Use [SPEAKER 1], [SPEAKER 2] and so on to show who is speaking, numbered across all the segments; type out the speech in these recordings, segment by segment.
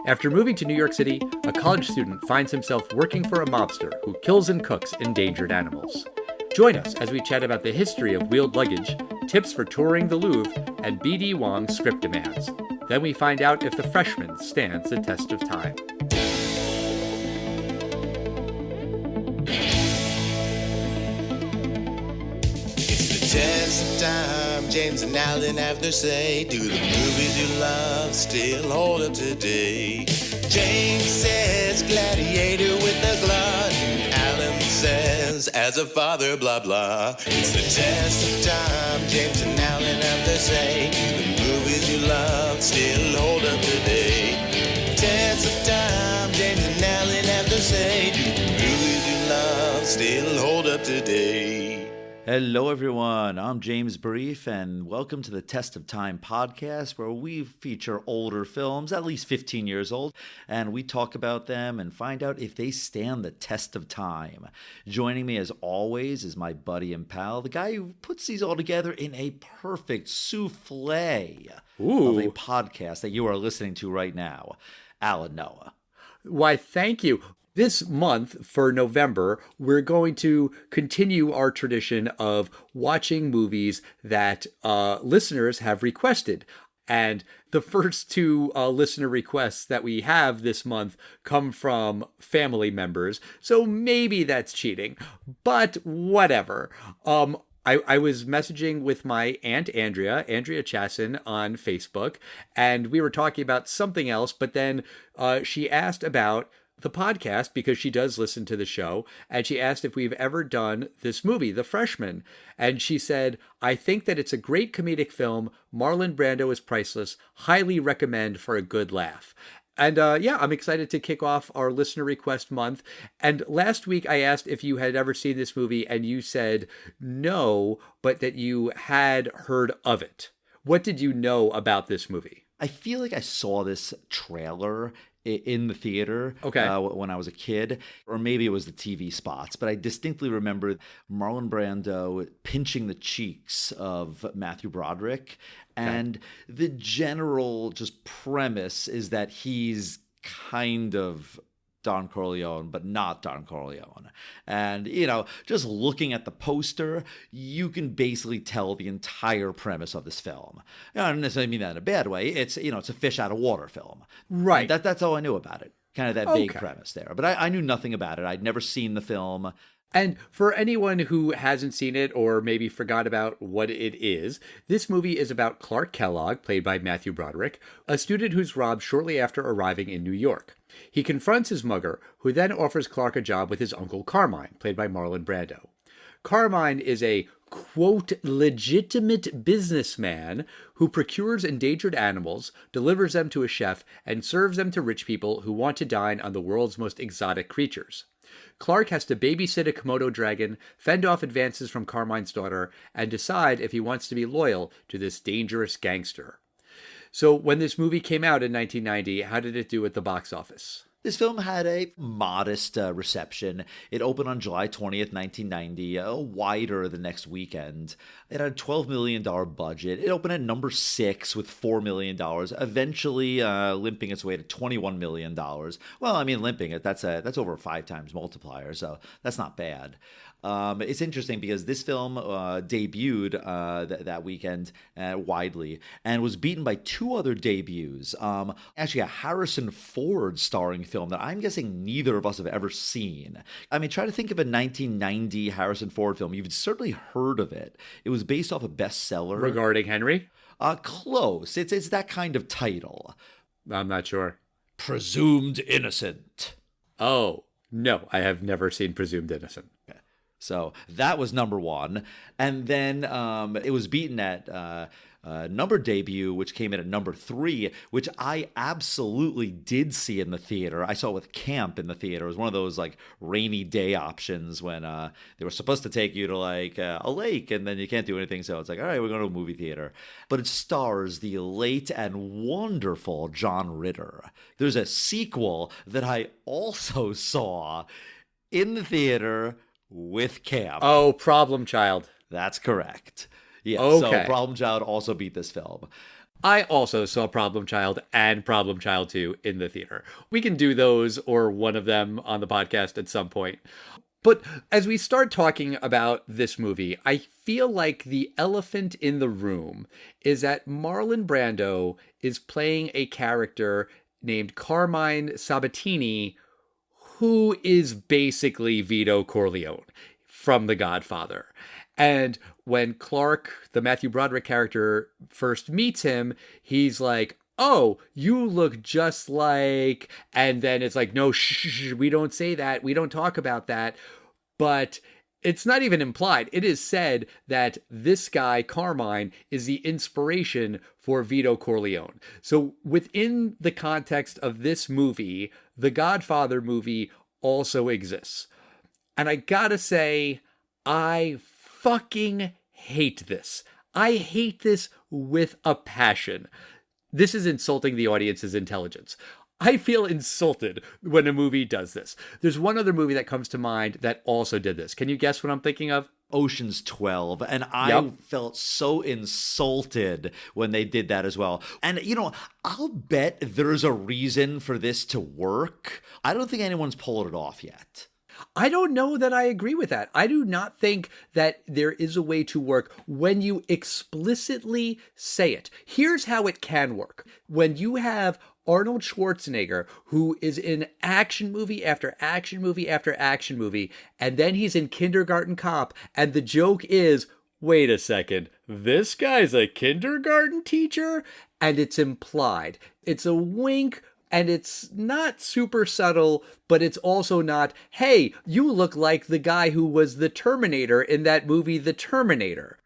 [SPEAKER 1] After moving to New York City, a college student finds himself working for a mobster who kills and cooks endangered animals. Join us as we chat about the history of wheeled luggage, tips for touring the Louvre, and BD Wong's script demands. Then we find out if The Freshman stands the test of time.
[SPEAKER 2] Test of time, James and Alan have to say, do the movies you love still hold up today? James says Gladiator with the glutton, Alan says as a father blah blah. It's the test of time, James and Alan have to say, do the movies you love still hold up today? Test of time, James and Alan have to say, do the movies you love still hold up today?
[SPEAKER 3] Hello, everyone. I'm James Brief, and welcome to the Test of Time podcast, where we feature older films, at least 15 years old, and we talk about them and find out if they stand the test of time. Joining me, as always, is my buddy and pal, the guy who puts these all together in a perfect souffle of a podcast that you are listening to right now, Alan Noah.
[SPEAKER 1] Why, thank you. This month, for November, we're going to continue our tradition of watching movies that listeners have requested. And the first two listener requests that we have this month come from family members. So maybe that's cheating, but whatever. I was messaging with my Aunt Andrea Chasson on Facebook, and we were talking about something else, but then she asked about the podcast because she does listen to the show, and she asked if we've ever done this movie, The Freshman. And she said, I think that it's a great comedic film. Marlon Brando is priceless. Highly recommend for a good laugh. And I'm excited to kick off our listener request month. And last week I asked if you had ever seen this movie, and you said no, but that you had heard of it. What did you know about this movie?
[SPEAKER 3] I feel like I saw this trailer in the theater when I was a kid, or maybe it was the TV spots, but I distinctly remember Marlon Brando pinching the cheeks of Matthew Broderick, and the general just premise is that he's kind of Don Corleone, but not Don Corleone. And, just looking at the poster, you can basically tell the entire premise of this film. I don't necessarily mean that in a bad way. It's, it's a fish out of water film.
[SPEAKER 1] Right.
[SPEAKER 3] That's all I knew about it. Kind of that vague premise there. But I knew nothing about it. I'd never seen the film.
[SPEAKER 1] And for anyone who hasn't seen it or maybe forgot about what it is, this movie is about Clark Kellogg, played by Matthew Broderick, a student who's robbed shortly after arriving in New York. He confronts his mugger, who then offers Clark a job with his uncle Carmine, played by Marlon Brando. Carmine is a, quote, legitimate businessman who procures endangered animals, delivers them to a chef, and serves them to rich people who want to dine on the world's most exotic creatures. Clark has to babysit a Komodo dragon, fend off advances from Carmine's daughter, and decide if he wants to be loyal to this dangerous gangster. So when this movie came out in 1990, how did it do at the box office?
[SPEAKER 3] This film had a modest reception. It opened on July 20th, 1990, wider the next weekend. It had a $12 million budget. It opened at number 6 with $4 million, eventually limping its way to $21 million. Well, I mean, limping it, that's over a 5 times multiplier, so that's not bad. It's interesting because this film debuted that weekend widely and was beaten by 2 other debuts. Actually, a Harrison Ford starring film that I'm guessing neither of us have ever seen. I mean, try to think of a 1990 Harrison Ford film. You've certainly heard of it. It was based off a bestseller.
[SPEAKER 1] Regarding Henry?
[SPEAKER 3] Close. It's that kind of title.
[SPEAKER 1] I'm not sure.
[SPEAKER 3] Presumed Innocent.
[SPEAKER 1] Oh, no, I have never seen Presumed Innocent.
[SPEAKER 3] Okay. So that was number 1. And then it was beaten at number debut, which came in at number 3, which I absolutely did see in the theater. I saw it with camp in the theater. It was one of those like rainy day options when they were supposed to take you to like a lake and then you can't do anything. So it's like, all right, we're going to a movie theater. But it stars the late and wonderful John Ritter. There's a sequel that I also saw in the theater with camp.
[SPEAKER 1] Oh, Problem Child.
[SPEAKER 3] That's correct. Yeah,
[SPEAKER 1] okay.
[SPEAKER 3] So Problem Child also beat this film.
[SPEAKER 1] I also saw Problem Child and Problem Child 2 in the theater. We can do those or one of them on the podcast at some point. But as we start talking about this movie, I feel like the elephant in the room is that Marlon Brando is playing a character named Carmine Sabatini, who is basically Vito Corleone from The Godfather. And when Clark, the Matthew Broderick character, first meets him, he's like, oh, you look just like, and then it's like, no, shh, we don't say that. We don't talk about that. But it's not even implied. It is said that this guy, Carmine, is the inspiration for Vito Corleone. So within the context of this movie, the Godfather movie also exists. And I gotta say, I fucking hate this. I hate this with a passion. This is insulting the audience's intelligence. I feel insulted when a movie does this. There's one other movie that comes to mind that also did this. Can you guess what I'm thinking of?
[SPEAKER 3] Ocean's 12. And I felt so insulted when they did that as well. And, I'll bet there's a reason for this to work. I don't think anyone's pulled it off yet.
[SPEAKER 1] I don't know that I agree with that. I do not think that there is a way to work when you explicitly say it. Here's how it can work. When you have Arnold Schwarzenegger, who is in action movie after action movie after action movie, and then he's in Kindergarten Cop, and the joke is, wait a second, this guy's a kindergarten teacher? And it's implied. It's a wink, and it's not super subtle, but it's also not, hey, you look like the guy who was the Terminator in that movie, The Terminator.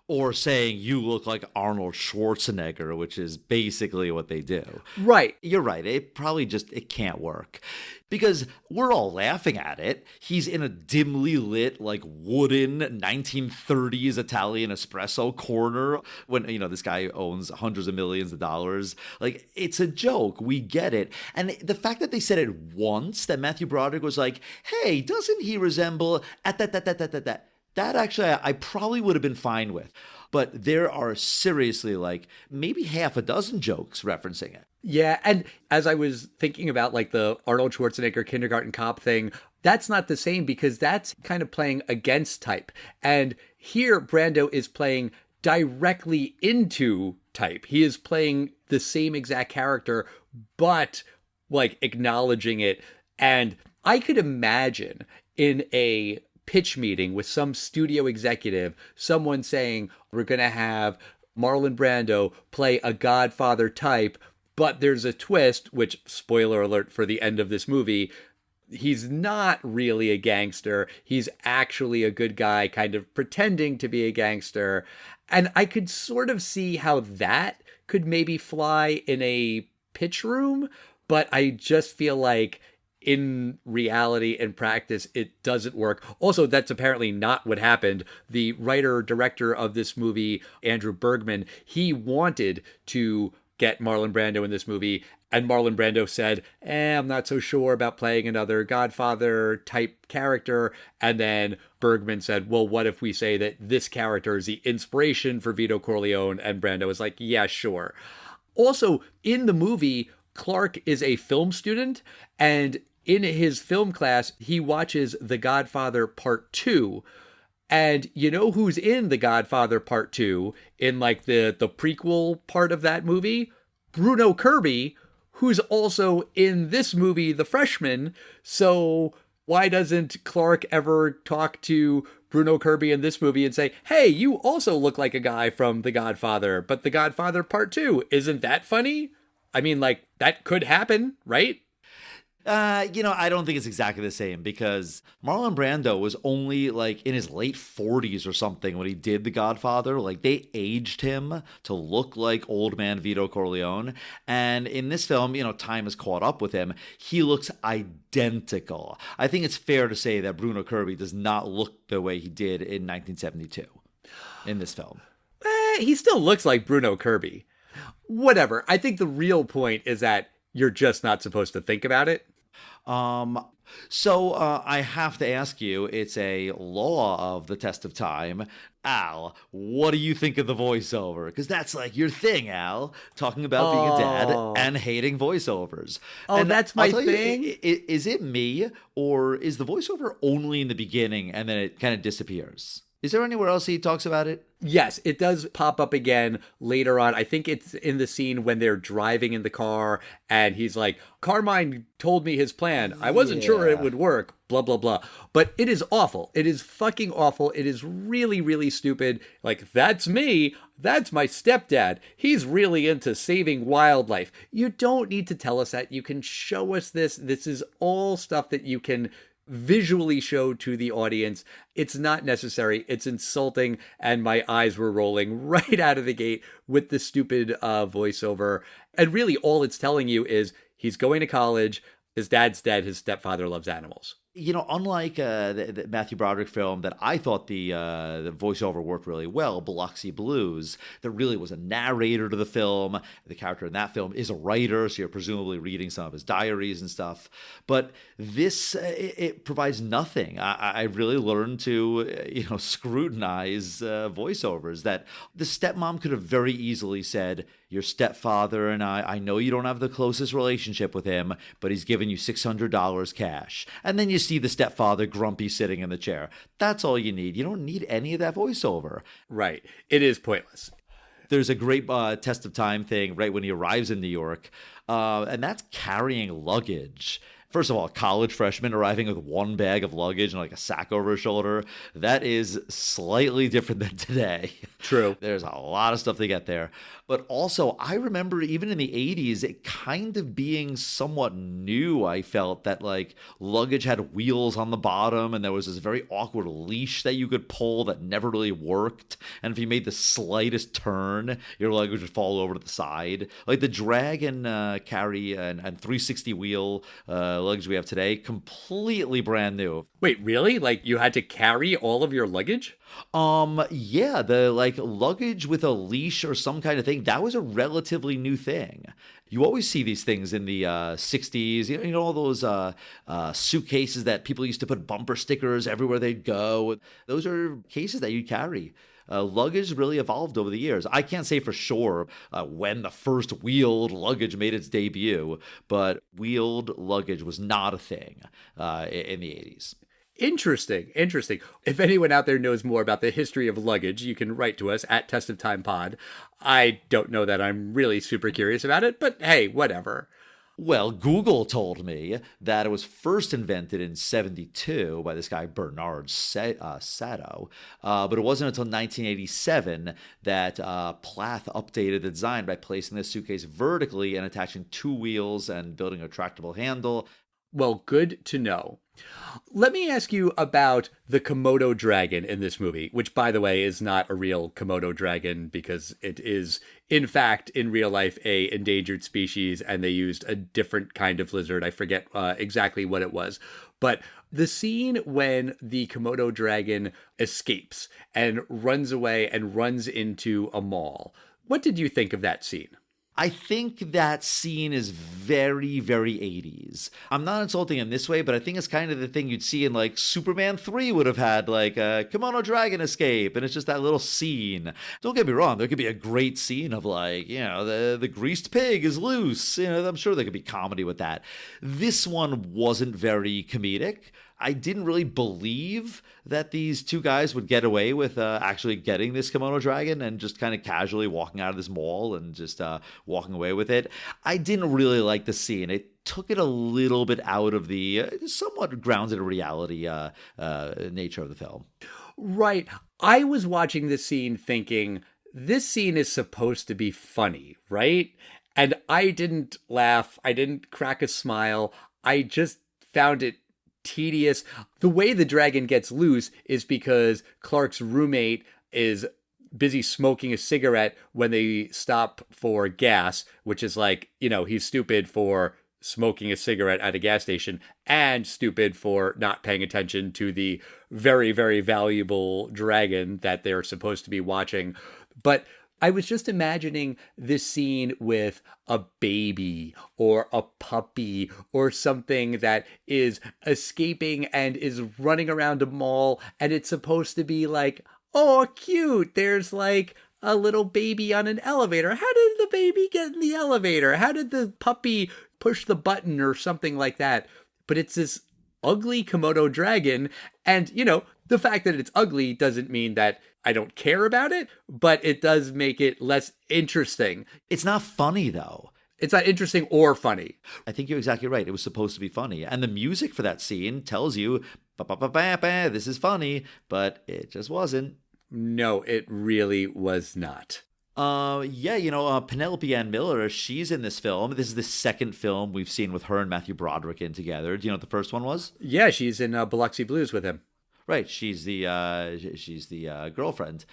[SPEAKER 3] Or saying you look like Arnold Schwarzenegger, which is basically what they do.
[SPEAKER 1] Right.
[SPEAKER 3] You're right. It can't work. Because we're all laughing at it. He's in a dimly lit, wooden 1930s Italian espresso corner when, this guy owns hundreds of millions of dollars. It's a joke. We get it. And the fact that they said it once, that Matthew Broderick was like, hey, doesn't he resemble that actually I probably would have been fine with. But there are seriously maybe half a dozen jokes referencing it.
[SPEAKER 1] Yeah, and as I was thinking about the Arnold Schwarzenegger Kindergarten Cop thing, that's not the same because that's kind of playing against type. And here Brando is playing directly into type. He is playing the same exact character, but acknowledging it. And I could imagine in a pitch meeting with some studio executive, someone saying, we're going to have Marlon Brando play a Godfather type, but there's a twist, which, spoiler alert for the end of this movie, he's not really a gangster. He's actually a good guy, kind of pretending to be a gangster. And I could sort of see how that could maybe fly in a pitch room, but I just feel like in reality and practice, it doesn't work. Also, that's apparently not what happened. The writer-director of this movie, Andrew Bergman, he wanted to get Marlon Brando in this movie, and Marlon Brando said, I'm not so sure about playing another Godfather-type character. And then Bergman said, well, what if we say that this character is the inspiration for Vito Corleone? And Brando was like, yeah, sure. Also, in the movie, Clark is a film student, and in his film class, he watches The Godfather Part 2. And you know who's in The Godfather Part 2 in the prequel part of that movie? Bruno Kirby, who's also in this movie, The Freshman. So why doesn't Clark ever talk to Bruno Kirby in this movie and say, hey, you also look like a guy from The Godfather, but The Godfather Part 2, isn't that funny? I mean, that could happen, right?
[SPEAKER 3] I don't think it's exactly the same because Marlon Brando was only in his late 40s or something when he did The Godfather. They aged him to look like old man Vito Corleone. And in this film, time has caught up with him. He looks identical. I think it's fair to say that Bruno Kirby does not look the way he did in 1972 in this film.
[SPEAKER 1] He still looks like Bruno Kirby. Whatever. I think the real point is that you're just not supposed to think about it.
[SPEAKER 3] I have to ask you, it's a law of the test of time. Al, what do you think of the voiceover? Because that's like your thing, Al, talking about being a dad
[SPEAKER 1] Oh,
[SPEAKER 3] and hating voiceovers.
[SPEAKER 1] oh,
[SPEAKER 3] And
[SPEAKER 1] that's
[SPEAKER 3] I'll
[SPEAKER 1] my
[SPEAKER 3] tell you,
[SPEAKER 1] thing.
[SPEAKER 3] is it me, or is the voiceover only in the beginning and then it kind of disappears? Is there anywhere else he talks about it?
[SPEAKER 1] Yes, it does pop up again later on. I think it's in the scene when they're driving in the car and he's like, Carmine told me his plan. I wasn't sure it
[SPEAKER 3] Yeah.
[SPEAKER 1] would work, blah, blah, blah. But it is awful. It is fucking awful. It is really, really stupid. Like, that's me. That's my stepdad. He's really into saving wildlife. You don't need to tell us that. You can show us this. This is all stuff that you can visually show to the audience. It's not necessary. It's insulting. And my eyes were rolling right out of the gate with the stupid voiceover. And really, all it's telling you is he's going to college. His dad's dead. His stepfather loves animals.
[SPEAKER 3] Unlike the Matthew Broderick film that I thought the voiceover worked really well, Biloxi Blues, there really was a narrator to the film. The character in that film is a writer, so you're presumably reading some of his diaries and stuff. But this, it provides nothing. I really learned to, scrutinize voiceovers, that the stepmom could have very easily said, your stepfather and I know you don't have the closest relationship with him, but he's given you $600 cash. And then you see the stepfather grumpy sitting in the chair. That's all you need. You don't need any of that voiceover.
[SPEAKER 1] Right. It is pointless.
[SPEAKER 3] There's a great test of time thing right when he arrives in New York, and that's carrying luggage. First of all, a college freshman arriving with one bag of luggage and like a sack over his shoulder, that is slightly different than today.
[SPEAKER 1] True.
[SPEAKER 3] There's a lot of stuff to get there. But also, I remember even in the 80s, it kind of being somewhat new. I felt that like luggage had wheels on the bottom and there was this very awkward leash that you could pull that never really worked. And if you made the slightest turn, your luggage would fall over to the side. Like the drag and carry and 360 wheel luggage we have today, completely brand new.
[SPEAKER 1] Wait, really? Like you had to carry all of your luggage?
[SPEAKER 3] Yeah, the like luggage with a leash or some kind of thing, that was a relatively new thing. You always see these things in the 60s, all those suitcases that people used to put bumper stickers everywhere they'd go. Those are cases that you carry. Luggage really evolved over the years. I can't say for sure when the first wheeled luggage made its debut, but wheeled luggage was not a thing in the 80s.
[SPEAKER 1] Interesting. If anyone out there knows more about the history of luggage, you can write to us at Test of Time Pod. I don't know that I'm really super curious about it, but hey, whatever.
[SPEAKER 3] Well, Google told me that it was first invented in 1972 by this guy Bernard Sato, but it wasn't until 1987 that Plath updated the design by placing the suitcase vertically and attaching two wheels and building a retractable handle.
[SPEAKER 1] Well, good to know. Let me ask you about the Komodo dragon in this movie, which, by the way, is not a real Komodo dragon because it is, in fact, in real life, a endangered species, and they used a different kind of lizard. I forget exactly what it was. But the scene when the Komodo dragon escapes and runs away and runs into a mall, what did you think of that scene?
[SPEAKER 3] I think that scene is very, very 80s. I'm not insulting in this way, but I think it's kind of the thing you'd see in like Superman 3 would have had like a kimono dragon escape. And it's just that little scene. Don't get me wrong. There could be a great scene of like, the greased pig is loose. I'm sure there could be comedy with that. This one wasn't very comedic. I didn't really believe that these two guys would get away with actually getting this kimono dragon and just kind of casually walking out of this mall and just walking away with it. I didn't really like the scene. It took it a little bit out of the somewhat grounded in reality nature of the film.
[SPEAKER 1] Right. I was watching this scene thinking, this scene is supposed to be funny, right? And I didn't laugh. I didn't crack a smile. I just found it tedious. The way the dragon gets loose is because Clark's roommate is busy smoking a cigarette when they stop for gas, which is like, he's stupid for smoking a cigarette at a gas station and stupid for not paying attention to the very, very valuable dragon that they're supposed to be watching. But I was just imagining this scene with a baby or a puppy or something that is escaping and is running around a mall, and it's supposed to be like, oh, cute. There's like a little baby on an elevator. How did the baby get in the elevator? How did the puppy push the button or something like that? But it's this ugly Komodo dragon. And, the fact that it's ugly doesn't mean that I don't care about it, but it does make it less interesting.
[SPEAKER 3] It's not funny, though.
[SPEAKER 1] It's not interesting or funny.
[SPEAKER 3] I think you're exactly right. It was supposed to be funny. And the music for that scene tells you, ba-ba-ba-ba-ba, this is funny, but it just wasn't.
[SPEAKER 1] No, it really was not.
[SPEAKER 3] Penelope Ann Miller, she's in this film. This is the second film we've seen with her and Matthew Broderick in together. Do you know what the first one was?
[SPEAKER 1] Yeah, she's in Biloxi Blues with him.
[SPEAKER 3] Right, she's the girlfriend.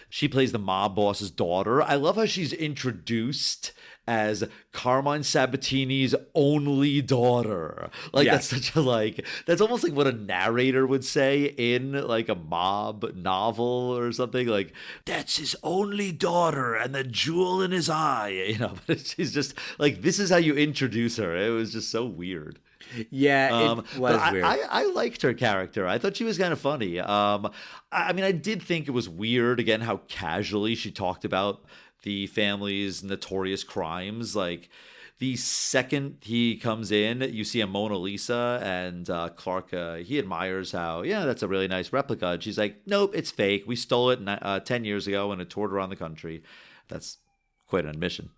[SPEAKER 3] She plays the mob boss's daughter. I love how she's introduced as Carmine Sabatini's only daughter. That's such a that's almost like what a narrator would say in like a mob novel or something. Like, that's his only daughter and the jewel in his eye. But she's just like, this is how you introduce her. It was just so weird.
[SPEAKER 1] Yeah, it was weird.
[SPEAKER 3] I liked her character. I thought she was kind of funny. I did think it was weird, again, how casually she talked about the family's notorious crimes. Like, the second he comes in, you see a Mona Lisa, and Clark, he admires how, that's a really nice replica. And she's like, nope, it's fake. We stole it 10 years ago and it toured around the country. That's quite an admission.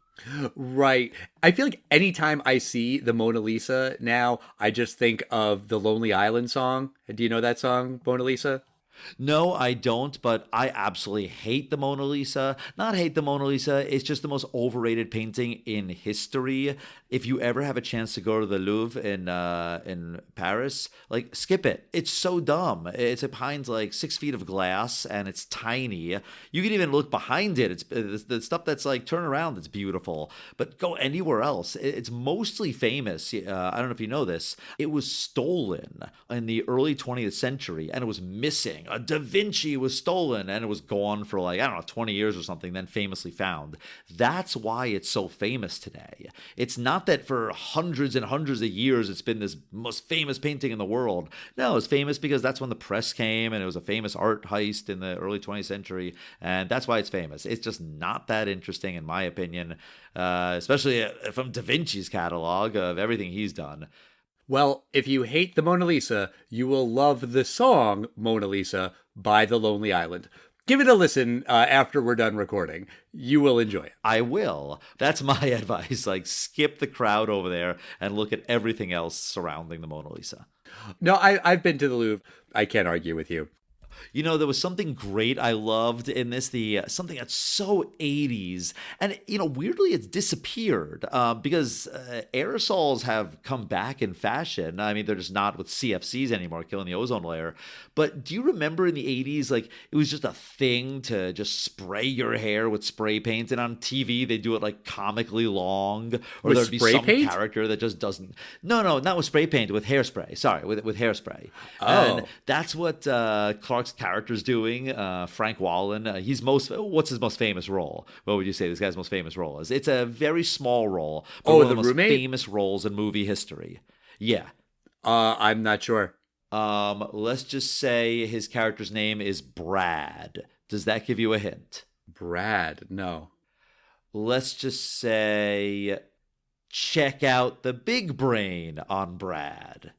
[SPEAKER 1] Right. I feel like anytime I see the Mona Lisa now, I just think of the Lonely Island song. Do you know that song, Mona Lisa?
[SPEAKER 3] No, I don't, but I absolutely hate the Mona Lisa. Not hate the Mona Lisa, it's just the most overrated painting in history. If you ever have a chance to go to the Louvre in Paris, skip it. It's so dumb. It's behind 6 feet of glass, and it's tiny. You can even look behind it. It's the stuff that's turn around that's beautiful. But go anywhere else. It's mostly famous. I don't know if you know this. It was stolen in the early 20th century, and it was missing. A Da Vinci was stolen, and it was gone for 20 years or something, then famously found. That's why it's so famous today. It's not that for hundreds and hundreds of years it's been this most famous painting in the world. No, it's famous because that's when the press came, and it was a famous art heist in the early 20th century, and that's why it's famous. It's just not that interesting, in my opinion, especially from Da Vinci's catalog of everything he's done.
[SPEAKER 1] Well, if you hate the Mona Lisa, you will love the song Mona Lisa by The Lonely Island. Give it a listen after we're done recording. You will enjoy it.
[SPEAKER 3] I will. That's my advice. Skip the crowd over there and look at everything else surrounding the Mona Lisa.
[SPEAKER 1] No, I've been to the Louvre. I can't argue with you.
[SPEAKER 3] There was something great I loved in this, something that's so 80s. And, weirdly, it's disappeared because aerosols have come back in fashion. They're just not with CFCs anymore, killing the ozone layer. But do you remember in the 80s, it was just a thing to just spray your hair with spray paint? And on TV, they do it, comically long. Or
[SPEAKER 1] with
[SPEAKER 3] there'd be some character that just doesn't. No, not with spray paint, with hairspray. Sorry, with hairspray.
[SPEAKER 1] Oh.
[SPEAKER 3] And that's what Clark's character's doing. Frank Wallen, what's his most famous role? What would you say this guy's most famous role is? It's a very small role, but one of the most famous roles in movie history. Yeah.
[SPEAKER 1] I'm not sure.
[SPEAKER 3] Let's just say his character's name is Brad. Does that give you a hint?
[SPEAKER 1] Brad, no.
[SPEAKER 3] Let's just say, check out the big brain on Brad.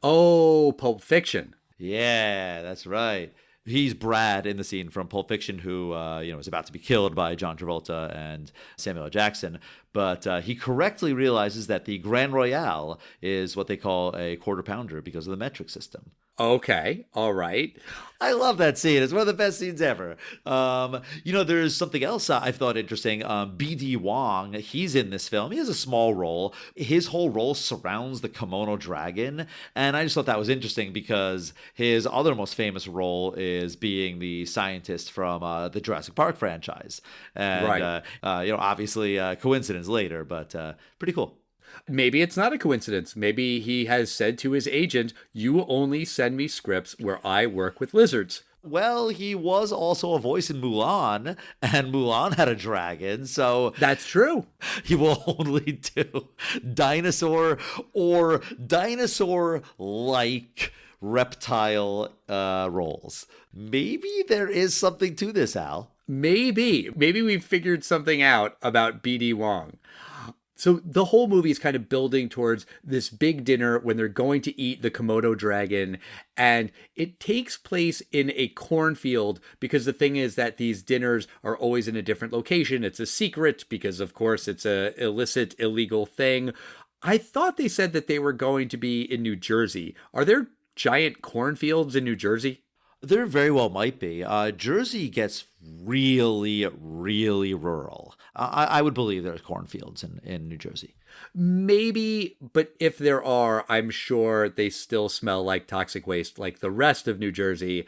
[SPEAKER 1] Oh, Pulp Fiction.
[SPEAKER 3] Yeah, that's right. He's Brad in the scene from Pulp Fiction, who is about to be killed by John Travolta and Samuel L. Jackson. But he correctly realizes that the Grand Royale is what they call a quarter pounder because of the metric system.
[SPEAKER 1] Okay, all right.
[SPEAKER 3] I love that scene. It's one of the best scenes ever. There's something else I thought interesting. BD Wong, he's in this film. He has a small role. His whole role surrounds the Komodo dragon. And I just thought that was interesting because his other most famous role is being the scientist from the Jurassic Park franchise. And,
[SPEAKER 1] right.
[SPEAKER 3] Obviously coincidence later, but pretty cool.
[SPEAKER 1] Maybe it's not a coincidence. Maybe he has said to his agent, you only send me scripts where I work with lizards.
[SPEAKER 3] Well, he was also a voice in Mulan, and Mulan had a dragon, so
[SPEAKER 1] That's true.
[SPEAKER 3] he will only do dinosaur or dinosaur-like reptile roles. Maybe there is something to this, Al.
[SPEAKER 1] Maybe we figured something out about BD Wong. So the whole movie is kind of building towards this big dinner when they're going to eat the Komodo dragon. And it takes place in a cornfield because the thing is that these dinners are always in a different location. It's a secret because, of course, it's a illicit, illegal thing. I thought they said that they were going to be in New Jersey. Are there giant cornfields in New Jersey?
[SPEAKER 3] There very well might be. Jersey gets really, really rural. I would believe there's cornfields in New Jersey.
[SPEAKER 1] Maybe, but if there are, I'm sure they still smell like toxic waste like the rest of New Jersey.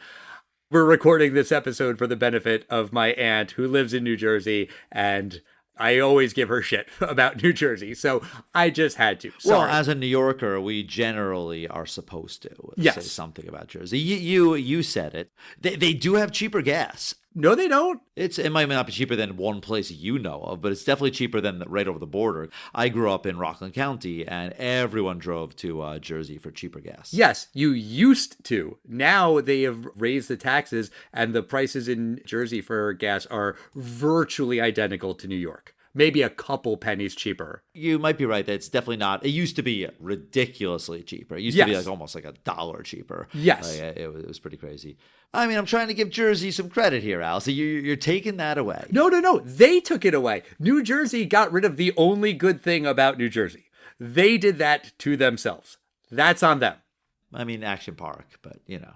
[SPEAKER 1] We're recording this episode for the benefit of my aunt who lives in New Jersey, and I always give her shit about New Jersey, so I just had to. Sorry.
[SPEAKER 3] Well, as a New Yorker, we generally are supposed to say
[SPEAKER 1] Yes.
[SPEAKER 3] something about Jersey. You said it. They do have cheaper gas.
[SPEAKER 1] No, they don't.
[SPEAKER 3] It might not be cheaper than one place you know of, but it's definitely cheaper than right over the border. I grew up in Rockland County, and everyone drove to Jersey for cheaper gas.
[SPEAKER 1] Yes, you used to. Now they have raised the taxes, and the prices in Jersey for gas are virtually identical to New York. Maybe a couple pennies cheaper.
[SPEAKER 3] You might be right that it's definitely not. It used to be ridiculously cheaper. It used to be
[SPEAKER 1] Yes.
[SPEAKER 3] like almost like $1 cheaper.
[SPEAKER 1] Yes.
[SPEAKER 3] It was pretty crazy. I mean, I'm trying to give Jersey some credit here, Al. So you're taking that away.
[SPEAKER 1] No. They took it away. New Jersey got rid of the only good thing about New Jersey. They did that to themselves. That's on them.
[SPEAKER 3] I mean, Action Park, but you know.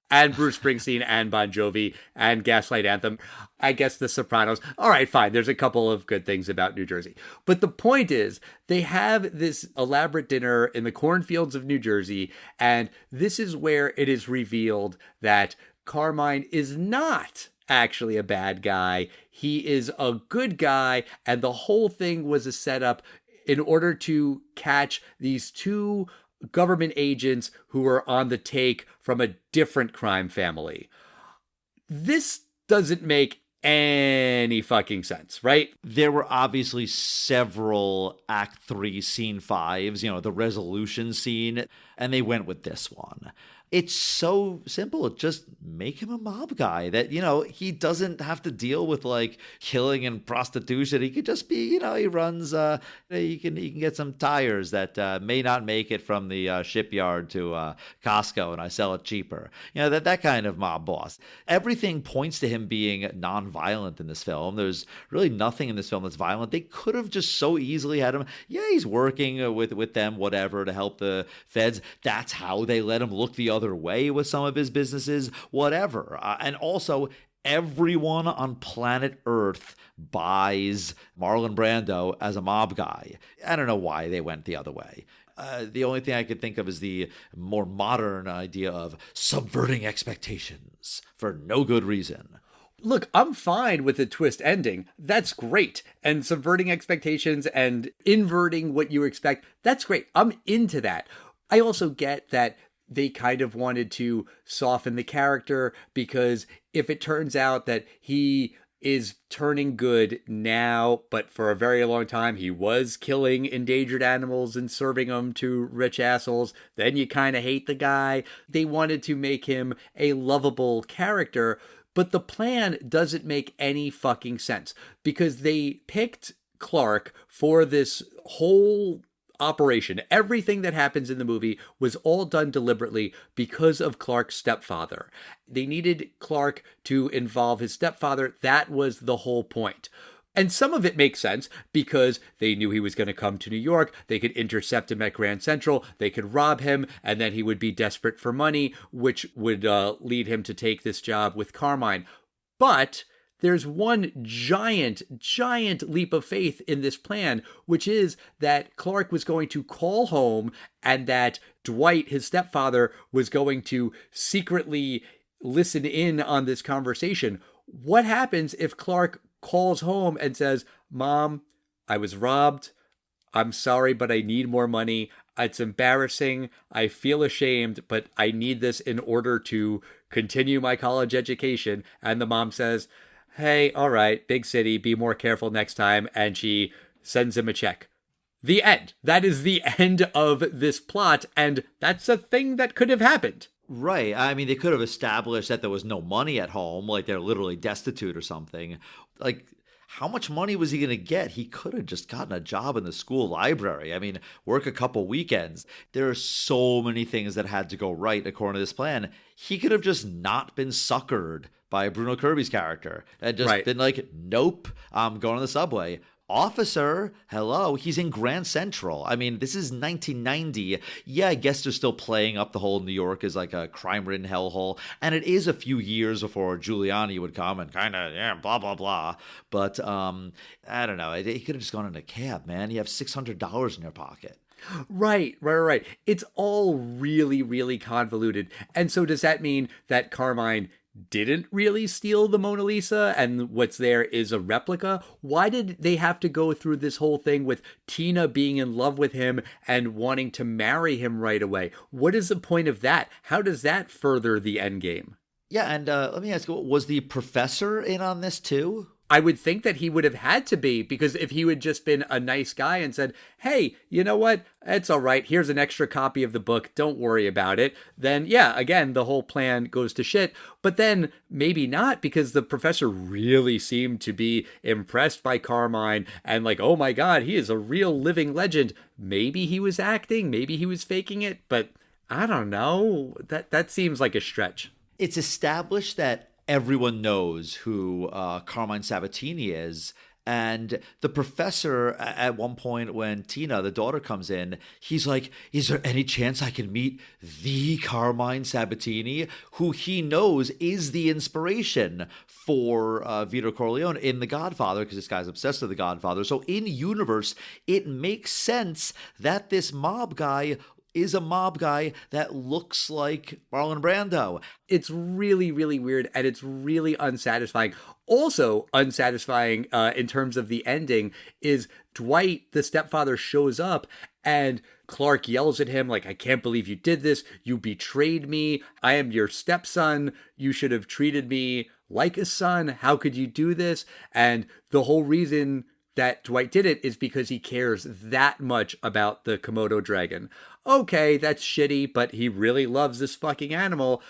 [SPEAKER 1] And Bruce Springsteen and Bon Jovi and Gaslight Anthem. I guess The Sopranos. All right, fine. There's a couple of good things about New Jersey. But the point is, they have this elaborate dinner in the cornfields of New Jersey. And this is where it is revealed that Carmine is not actually a bad guy. He is a good guy. And the whole thing was a setup in order to catch these two government agents who were on the take from a different crime family. This doesn't make any fucking sense, right?
[SPEAKER 3] There were obviously several Act 3, Scene 5s, the resolution scene, and they went with this one. It's so simple. Just make him a mob guy that, he doesn't have to deal with like killing and prostitution. He could just be, he runs, he can get some tires that may not make it from the shipyard to Costco and I sell it cheaper. That kind of mob boss. Everything points to him being nonviolent in this film. There's really nothing in this film that's violent. They could have just so easily had him. Yeah, he's working with them, whatever, to help the feds. That's how they let him look the other way with some of his businesses, whatever. And also, everyone on planet Earth buys Marlon Brando as a mob guy. I don't know why they went the other way. The only thing I could think of is the more modern idea of subverting expectations for no good reason.
[SPEAKER 1] Look, I'm fine with the twist ending. That's great. And subverting expectations and inverting what you expect, that's great. I'm into that. I also get that they kind of wanted to soften the character because if it turns out that he is turning good now, but for a very long time he was killing endangered animals and serving them to rich assholes, then you kind of hate the guy. They wanted to make him a lovable character, but the plan doesn't make any fucking sense because they picked Clark for this whole operation. Everything that happens in the movie was all done deliberately because of Clark's stepfather. They needed Clark to involve his stepfather. That was the whole point. And some of it makes sense because they knew he was going to come to New York. They could intercept him at Grand Central. They could rob him, and then he would be desperate for money, which would lead him to take this job with Carmine. But there's one giant leap of faith in this plan, which is that Clark was going to call home and that Dwight, his stepfather, was going to secretly listen in on this conversation. What happens if Clark calls home and says, "Mom, I was robbed. I'm sorry, but I need more money. It's embarrassing. I feel ashamed, but I need this in order to continue my college education. And the mom says, hey, all right, big city, be more careful next time. And she sends him a check. The end. That is the end of this plot. And that's a thing that could have happened.
[SPEAKER 3] Right. I mean, they could have established that there was no money at home, like they're literally destitute or something. Like, how much money was he going to get? He could have just gotten a job in the school library. I mean, work a couple weekends. There are so many things that had to go right according to this plan. He could have just not been suckered by Bruno Kirby's character and just been like, nope, I'm going to the subway. Officer, hello, he's in Grand Central. I mean, this is 1990. Yeah, I guess they're still playing up the whole New York as like a crime-ridden hellhole. And it is a few years before Giuliani would come and kind of, blah, blah, blah. But I don't know. He could have just gone in a cab, man. You have $600 in your pocket.
[SPEAKER 1] Right. It's all really, really convoluted. And so does that mean that Carmine didn't really steal the Mona Lisa and what's there is a replica? Why did they have to go through this whole thing with Tina being in love with him and wanting to marry him right away? What is the point of that? How does that further the end game?
[SPEAKER 3] Yeah, and let me ask you, was the professor in on this too?
[SPEAKER 1] I would think that he would have had to be, because if he had just been a nice guy and said, hey, you know what? It's all right. Here's an extra copy of the book. Don't worry about it. Then, yeah, again, the whole plan goes to shit. But then maybe not, because the professor really seemed to be impressed by Carmine and like, oh my God, he is a real living legend. Maybe he was acting. Maybe he was faking it. But I don't know. That seems like a stretch.
[SPEAKER 3] It's established that everyone knows who Carmine Sabatini is. And the professor, at one point when Tina, the daughter, comes in, he's like, is there any chance I can meet the Carmine Sabatini, who he knows is the inspiration for Vito Corleone in The Godfather, because this guy's obsessed with The Godfather. So in universe, it makes sense that this mob guy is a mob guy that looks like Marlon Brando.
[SPEAKER 1] It's really, really weird, and it's really unsatisfying. Also unsatisfying in terms of the ending is Dwight, the stepfather, shows up, and Clark yells at him like, I can't believe you did this. You betrayed me. I am your stepson. You should have treated me like a son. How could you do this? And the whole reason that Dwight did it is because he cares that much about the Komodo dragon. Okay, that's shitty, but he really loves this fucking animal.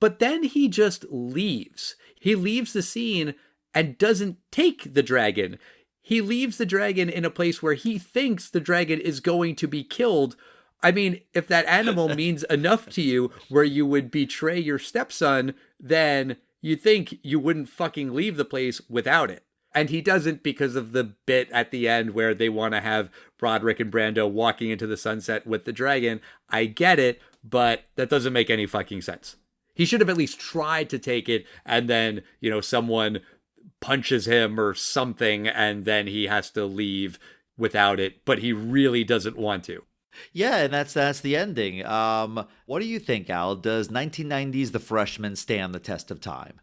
[SPEAKER 1] But then he just leaves. He leaves the scene and doesn't take the dragon. He leaves the dragon in a place where he thinks the dragon is going to be killed. I mean, if that animal means enough to you where you would betray your stepson, then you think you wouldn't fucking leave the place without it. And he doesn't, because of the bit at the end where they want to have Broderick and Brando walking into the sunset with the dragon. I get it, but that doesn't make any fucking sense. He should have at least tried to take it, and then, someone punches him or something, and then he has to leave without it, but he really doesn't want to.
[SPEAKER 3] Yeah, and that's the ending. What do you think, Al? Does 1990's The Freshman stand the test of time?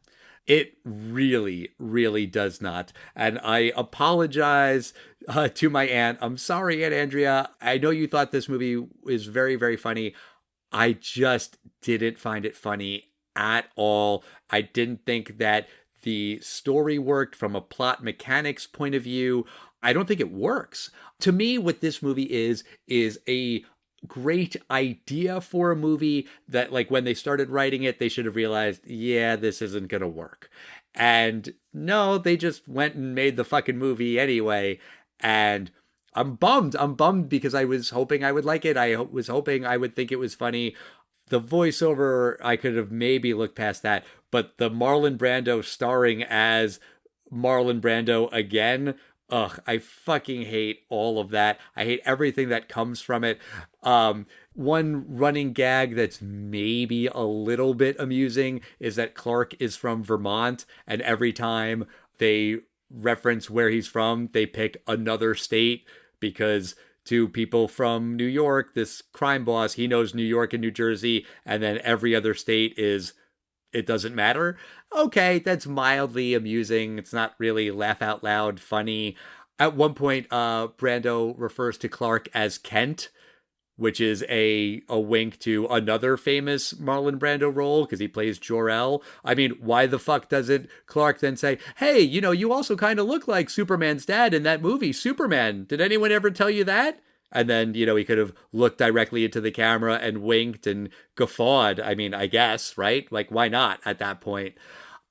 [SPEAKER 1] It really, really does not. And I apologize to my aunt. I'm sorry, Aunt Andrea. I know you thought this movie is very, very funny. I just didn't find it funny at all. I didn't think that the story worked from a plot mechanics point of view. I don't think it works. To me, what this movie is a great idea for a movie that, like, when they started writing it, they should have realized, yeah, this isn't going to work. And no, they just went and made the fucking movie anyway. And I'm bummed. I'm bummed because I was hoping I would like it. I was hoping I would think it was funny. The voiceover, I could have maybe looked past that. But the Marlon Brando starring as Marlon Brando again, ugh, I fucking hate all of that. I hate everything that comes from it. One running gag that's maybe a little bit amusing is that Clark is from Vermont, and every time they reference where he's from, they pick another state, because to people from New York, this crime boss, he knows New York and New Jersey, and then every other state is, it doesn't matter. Okay, that's mildly amusing. It's not really laugh out loud funny. At one point, Brando refers to Clark as Kent, which is a wink to another famous Marlon Brando role because he plays Jor-El. I mean, why the fuck doesn't Clark then say, hey, you also kind of look like Superman's dad in that movie, Superman. Did anyone ever tell you that? And then, he could have looked directly into the camera and winked and guffawed. I mean, I guess, right? Like, why not at that point?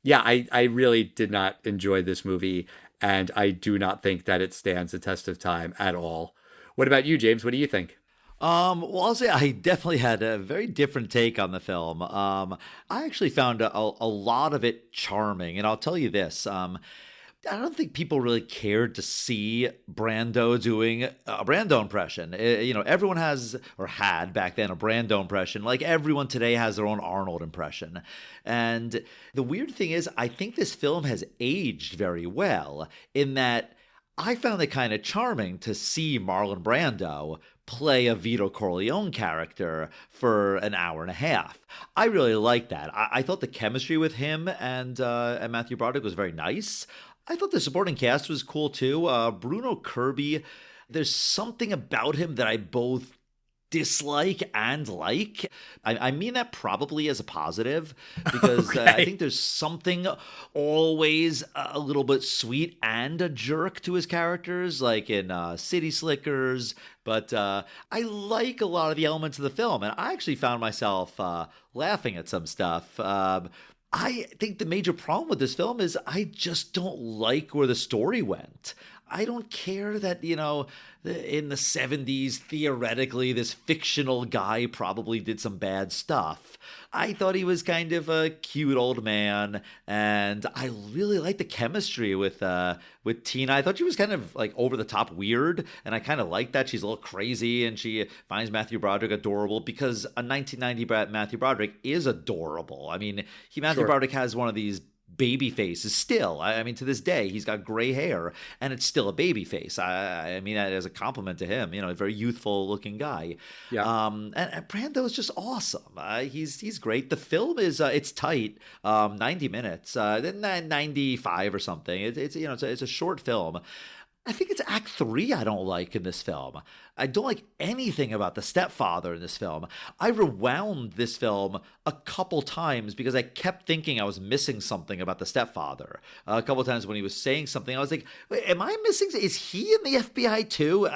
[SPEAKER 1] Yeah, I really did not enjoy this movie, and I do not think that it stands the test of time at all. What about you, James? What do you think?
[SPEAKER 3] Well, I'll say I definitely had a very different take on the film. I actually found a lot of it charming, and I'll tell you this. I don't think people really cared to see Brando doing a Brando impression. Everyone has, or had back then, a Brando impression. Like everyone today has their own Arnold impression. And the weird thing is, I think this film has aged very well in that I found it kind of charming to see Marlon Brando play a Vito Corleone character for an hour and a half. I really liked that. I thought the chemistry with him and Matthew Broderick was very nice. I thought the supporting cast was cool too. Bruno Kirby, there's something about him that I both dislike and like. I mean that probably as a positive because
[SPEAKER 1] Okay.
[SPEAKER 3] I think there's something always a little bit sweet and a jerk to his characters, like in City Slickers. But I like a lot of the elements of the film, and I actually found myself laughing at some stuff. I think the major problem with this film is I just don't like where the story went. I don't care that, in the 70s, theoretically, this fictional guy probably did some bad stuff. I thought he was kind of a cute old man, and I really liked the chemistry with Tina. I thought she was kind of like over the top weird, and I kind of liked that. She's a little crazy, and she finds Matthew Broderick adorable because a 1990 Matthew Broderick is adorable. I mean, Matthew Broderick has one of these baby faces still. I mean, to this day, he's got gray hair, and it's still a baby face. I mean that as a compliment to him. A very youthful looking guy.
[SPEAKER 1] Yeah.
[SPEAKER 3] And Brando is just awesome. He's great. The film is it's tight, 90 minutes, then 95 or something. It's a short film. I think it's Act 3 I don't like in this film. I don't like anything about the stepfather in this film. I rewound this film a couple times because I kept thinking I was missing something about the stepfather. A couple times when he was saying something, I was like, wait, am I missing? Is he in the FBI too?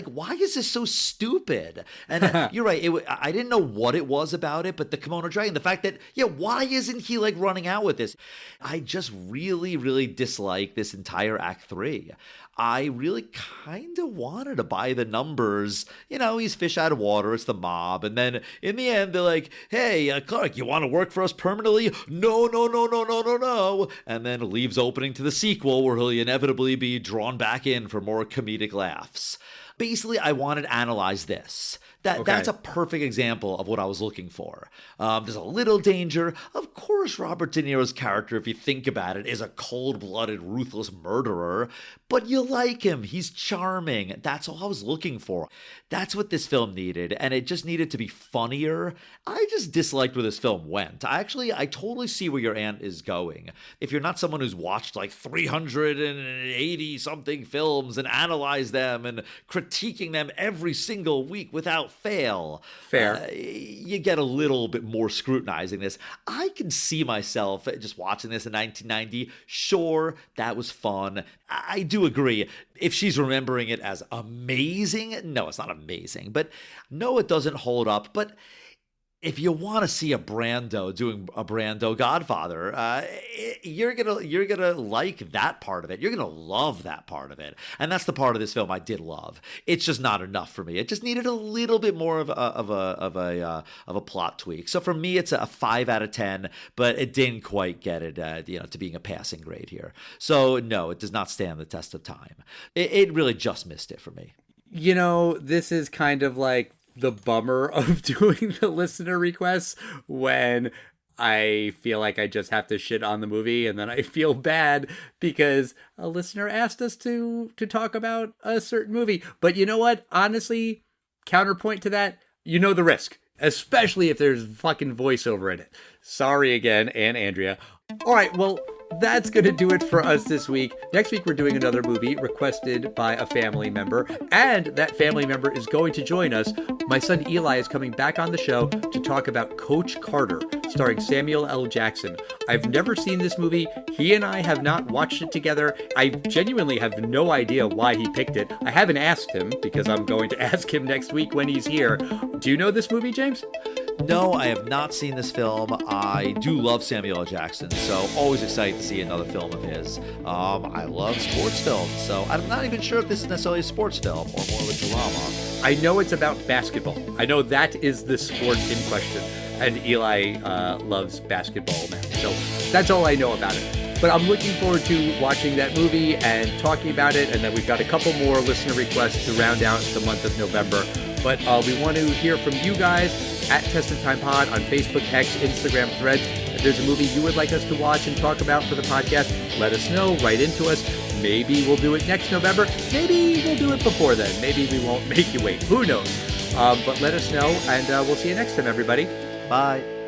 [SPEAKER 3] Why is this so stupid? And you're right. I didn't know what it was about it, but the kimono dragon, the fact that, why isn't he running out with this? I just really, really dislike this entire Act 3. I really kind of wanted to buy the numbers. He's fish out of water. It's the mob. And then in the end, they're like, hey, Clark, you want to work for us permanently? No, no, no, no, no, no, no. And then leaves opening to the sequel where he'll inevitably be drawn back in for more comedic laughs. Basically, I wanted to analyze this. That's a perfect example of what I was looking for. There's a little danger. Of course, Robert De Niro's character, if you think about it, is a cold-blooded, ruthless murderer. But you like him. He's charming. That's all I was looking for. That's what this film needed, and it just needed to be funnier. I just disliked where this film went. I totally see where your aunt is going. If you're not someone who's watched 380-something films and analyzed them and critiquing them every single week without fail.
[SPEAKER 1] Fair.
[SPEAKER 3] You get a little bit more scrutinizing this. I can see myself just watching this in 1990. Sure, that was fun. I do agree. If she's remembering it as amazing, no, it's not amazing. But no, it doesn't hold up. But if you want to see a Brando doing a Brando Godfather, you're gonna like that part of it. You're gonna love that part of it, and that's the part of this film I did love. It's just not enough for me. It just needed a little bit more of a plot tweak. So for me, it's a 5 out of 10, but it didn't quite get it, to being a passing grade here. So no, it does not stand the test of time. It really just missed it for me.
[SPEAKER 1] This is kind of like the bummer of doing the listener requests when I feel like I just have to shit on the movie, and then I feel bad because a listener asked us to talk about a certain movie. But you know what? Honestly, counterpoint to that, the risk, especially if there's fucking voiceover in it. Sorry again, Aunt Andrea. All right, well, That's going to do it for us this week. Next week, we're doing another movie requested by a family member, and that family member is going to join us. My son Eli is coming back on the show to talk about Coach Carter, starring Samuel L. Jackson. I've never seen this movie. He and I have not watched it together. I genuinely have no idea why he picked it. I haven't asked him because I'm going to ask him next week when he's here. Do you know this movie, James?
[SPEAKER 3] No, I have not seen this film. I do love Samuel L. Jackson, so always excited to see another film of his. I love sports films, so I'm not even sure if this is necessarily a sports film or more of a drama.
[SPEAKER 1] I know it's about basketball. I know that is the sport in question, and Eli loves basketball now, so that's all I know about it. But I'm looking forward to watching that movie and talking about it, and then we've got a couple more listener requests to round out the month of November. But we want to hear from you guys at Test of Time Pod on Facebook, X, Instagram, Threads. If there's a movie you would like us to watch and talk about for the podcast, let us know. Write into us. Maybe we'll do it next November. Maybe we'll do it before then. Maybe we won't make you wait. Who knows? But let us know, and we'll see you next time, everybody.
[SPEAKER 3] Bye.